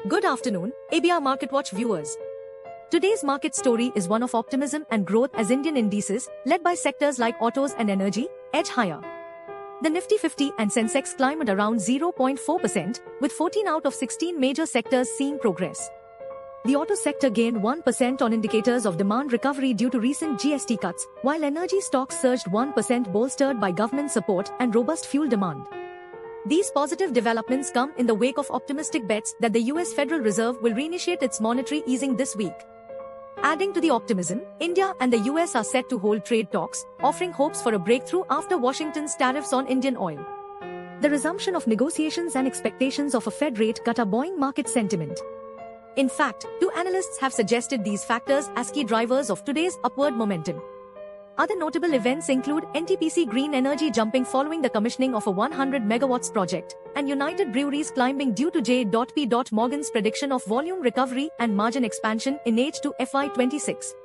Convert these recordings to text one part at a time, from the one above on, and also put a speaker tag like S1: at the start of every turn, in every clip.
S1: Good afternoon, ABR Market Watch viewers. Today's market story is one of optimism and growth as Indian indices, led by sectors like autos and energy, edge higher. The Nifty 50 and Sensex climbed around 0.4%, with 14 out of 16 major sectors seeing progress. The auto sector gained 1% on indicators of demand recovery due to recent GST cuts, while energy stocks surged 1% bolstered by government support and robust fuel demand. These positive developments come in the wake of optimistic bets that the US Federal Reserve will reinitiate its monetary easing this week. Adding to the optimism, India and the US are set to hold trade talks, offering hopes for a breakthrough after Washington's tariffs on Indian oil. The resumption of negotiations and expectations of a Fed rate cut are buoying market sentiment. In fact, two analysts have suggested these factors as key drivers of today's upward momentum. Other notable events include NTPC Green Energy jumping following the commissioning of a 100 megawatts project, and United Breweries climbing due to J.P. Morgan's prediction of volume recovery and margin expansion in H2 FY26.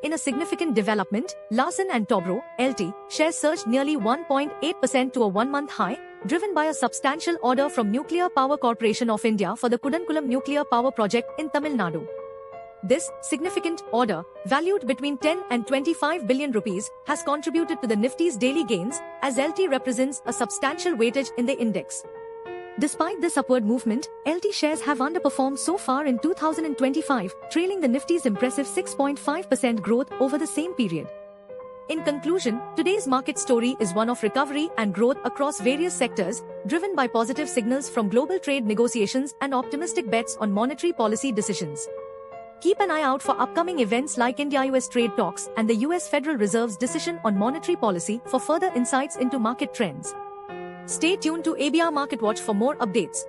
S1: In a significant development, Larsen & Toubro, LT, shares surged nearly 1.8% to a one-month high, driven by a substantial order from Nuclear Power Corporation of India for the Kudankulam nuclear power project in Tamil Nadu. This significant order, valued between 10 and 25 billion rupees, has contributed to the Nifty's daily gains, as LT represents a substantial weightage in the index. Despite this upward movement, LT shares have underperformed so far in 2025, trailing the Nifty's impressive 6.5% growth over the same period. In conclusion, today's market story is one of recovery and growth across various sectors, driven by positive signals from global trade negotiations and optimistic bets on monetary policy decisions. Keep an eye out for upcoming events like India-US trade talks and the US Federal Reserve's decision on monetary policy for further insights into market trends. Stay tuned to ABR Market Watch for more updates.